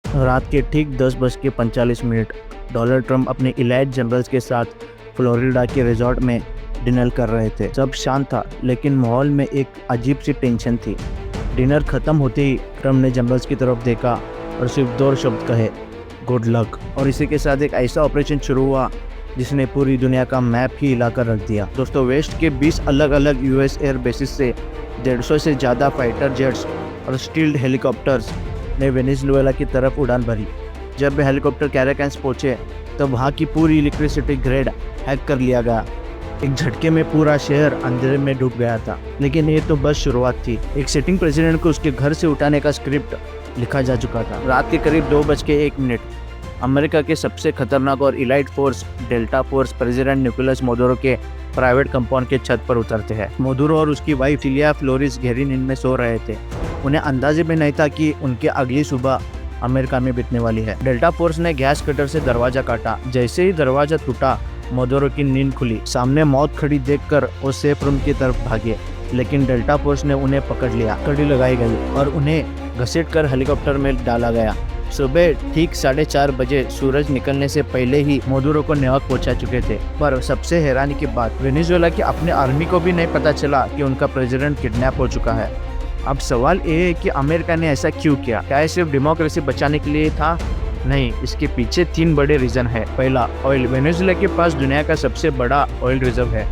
रात के ठीक 10:45 डोनाल्ड ट्रंप अपने इलाइट जनरल्स के साथ फ्लोरिडा के रिजॉर्ट में डिनर कर रहे थे। सब शांत था, लेकिन माहौल में एक अजीब सी टेंशन थी। डिनर खत्म होते ही ट्रंप ने जनरल्स की तरफ देखा और सिर्फ दो शब्द कहे, गुड लक। और इसी के साथ एक ऐसा ऑपरेशन शुरू हुआ जिसने पूरी दुनिया का मैप ही हिलाकर रख दिया। दोस्तों, वेस्ट के 20 अलग अलग यूएस एयर बेसिस से 150 से ज़्यादा फाइटर जेट्स और स्टील्ड हेलीकॉप्टर्स ने वेनेजुएला की तरफ उड़ान भरी। जब वे हेलीकॉप्टर कैराकस पहुंचे तो वहां की पूरी इलेक्ट्रिसिटी ग्रिड हैक कर लिया गया। एक झटके में पूरा शहर अंधेरे में डूब गया था। लेकिन ये तो बस शुरुआत थी। एक सिटिंग प्रेसिडेंट को उसके घर से उठाने का स्क्रिप्ट लिखा जा चुका था। रात के करीब 2:01 अमेरिका के सबसे खतरनाक और elite force Delta Force President Nicolas Maduro के प्राइवेट कंपाउंड के छत पर उतरते हैं। मोदुरो और उसकी वाइफ सिलिया फ्लोरिस गहरी नींद में सो रहे थे। उन्हें अंदाजे भी नहीं था कि उनकी अगली सुबह अमेरिका में बीतने वाली है। डेल्टा फोर्स ने गैस कटर से दरवाजा काटा। जैसे ही दरवाजा टूटा, मोदुरो की नींद खुली। सामने मौत खड़ी देखकर वो सेफ रूम की तरफ भागे, लेकिन डेल्टा फोर्स ने उन्हें पकड़ लिया। कड़ी लगाई गई और उन्हें घसीटकर हेलीकॉप्टर में डाला गया। सुबह ठीक 4:30 बजे सूरज निकलने से पहले ही मोदुरो को न्यूयॉर्क पहुंचा चुके थे। पर सबसे हैरानी की बात, वेनेजुएला की अपने आर्मी को भी नहीं पता चला कि उनका प्रेसिडेंट किडनैप हो चुका है। अब सवाल ये है कि अमेरिका ने ऐसा क्यों किया? क्या ये सिर्फ डेमोक्रेसी बचाने के लिए था? नहीं, इसके पीछे 3 बड़े रीजन है। पहला, ऑयल। वेनेजुएला के पास दुनिया का सबसे बड़ा ऑयल रिजर्व है,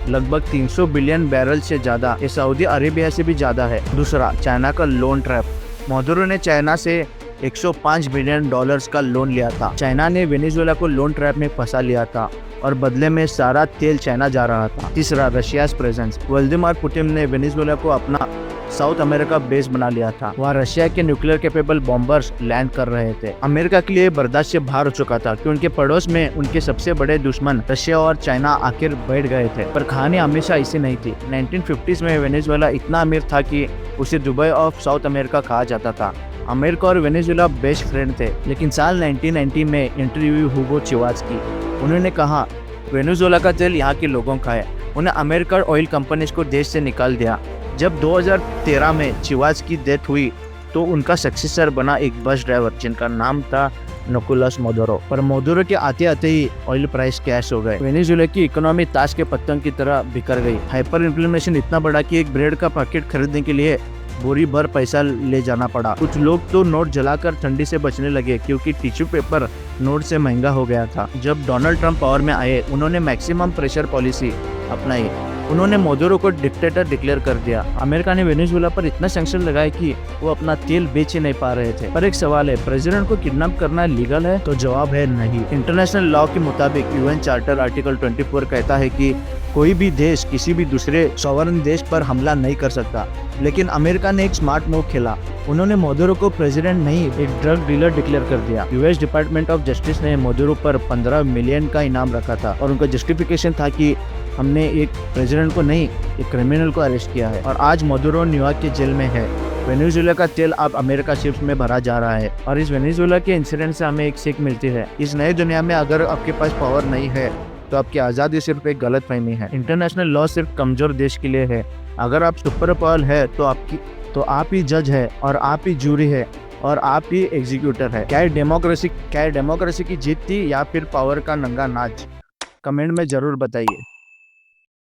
लगभग 300 बिलियन बैरल से ज्यादा। ये सऊदी अरेबिया से भी ज्यादा है। दूसरा, चाइना का लोन ट्रैप। मोदुरो ने चाइना से $105 बिलियन का लोन लिया था। चाइना ने वेनेजुएला को लोन ट्रैप में फंसा लिया था और बदले में सारा तेल चाइना जा रहा था। तीसरा, रशिया प्रेजेंस। व्लादिमीर पुतिन ने वेनेजुएला को अपना साउथ अमेरिका बेस बना लिया था। वहाँ रशिया के न्यूक्लियर कैपेबल बॉम्बर्स लैंड कर रहे थे। अमेरिका के लिए बर्दाश्त से बाहर हो चुका था कि उनके पड़ोस में उनके सबसे बड़े दुश्मन रशिया और चाइना आखिर बैठ गए थे। पर कहानी हमेशा ऐसी नहीं थी। 1950s में वेनेजुएला इतना अमीर था कि उसे दुबई ऑफ साउथ अमेरिका कहा जाता था। अमेरिका और वेनेजुएला बेस्ट फ्रेंड थे। लेकिन साल 1990 में इंटरव्यू हुगो चिवाज की, उन्होंने कहा वेनेजुएला का तेल यहाँ के लोगों का है। उन्हें अमेरिकन ऑयल कंपनीज को देश से निकाल दिया। जब 2013 में चिवाज की डेथ हुई तो उनका सक्सेसर बना एक बस ड्राइवर जिनका नाम था निकोलस मोदुरो। पर मोदुरो के आते आते ही ऑयल प्राइस क्रैश हो गए। वेनेजुएला की इकोनॉमी ताश के पतंग की तरह बिखर गई। हाइपर इन्फ्लेशन इतना बड़ा कि एक ब्रेड का पैकेट खरीदने के लिए बोरी भर पैसा ले जाना पड़ा। कुछ लोग तो नोट जलाकर ठंडी से बचने लगे क्योंकि टिश्यू पेपर नोट से महंगा हो गया था। जब डोनाल्ड ट्रंप पावर में आए, उन्होंने मैक्सिमम प्रेशर पॉलिसी अपनाई। उन्होंने मोदुरो को डिक्टेटर डिक्लेयर कर दिया। अमेरिका ने वेनेजुएला पर इतना सैंक्शन लगाए कि वो अपना तेल बेच ही नहीं पा रहे थे। पर एक सवाल है, प्रेसिडेंट को किडनैप करना लीगल है? तो जवाब है नहीं। इंटरनेशनल लॉ के मुताबिक यूएन चार्टर आर्टिकल 24 कहता है कि कोई भी देश किसी भी दूसरे सॉवरेन देश पर हमला नहीं कर सकता। लेकिन अमेरिका ने एक स्मार्ट मूव खेला। उन्होंने मोदुरो को प्रेसिडेंट नहीं, एक ड्रग डीलर डिक्लेयर कर दिया। यूएस डिपार्टमेंट ऑफ जस्टिस ने मोदुरो पर 15 मिलियन का इनाम रखा था और उनका जस्टिफिकेशन था कि हमने एक प्रेसिडेंट को नहीं, एक क्रिमिनल को अरेस्ट किया है। और आज मोदुरो न्यूयॉर्क के जेल में है। वेनेजुएला का तेल अब अमेरिका शिप्स में भरा जा रहा है। और इस वेनेजुएला के इंसिडेंट से हमें एक सीख मिलती है। इस नई दुनिया में अगर आपके पास पावर नहीं है तो आपकी आज़ादी सिर्फ एक गलत फहमी है। इंटरनेशनल लॉ सिर्फ कमजोर देश के लिए है। अगर आप सुपर पावर है तो आप ही जज है और आप ही जूरी है और आप ही एग्जीक्यूटर है। क्या डेमोक्रेसी की जीत थी या फिर पावर का नंगा नाच? कमेंट में जरूर बताइए।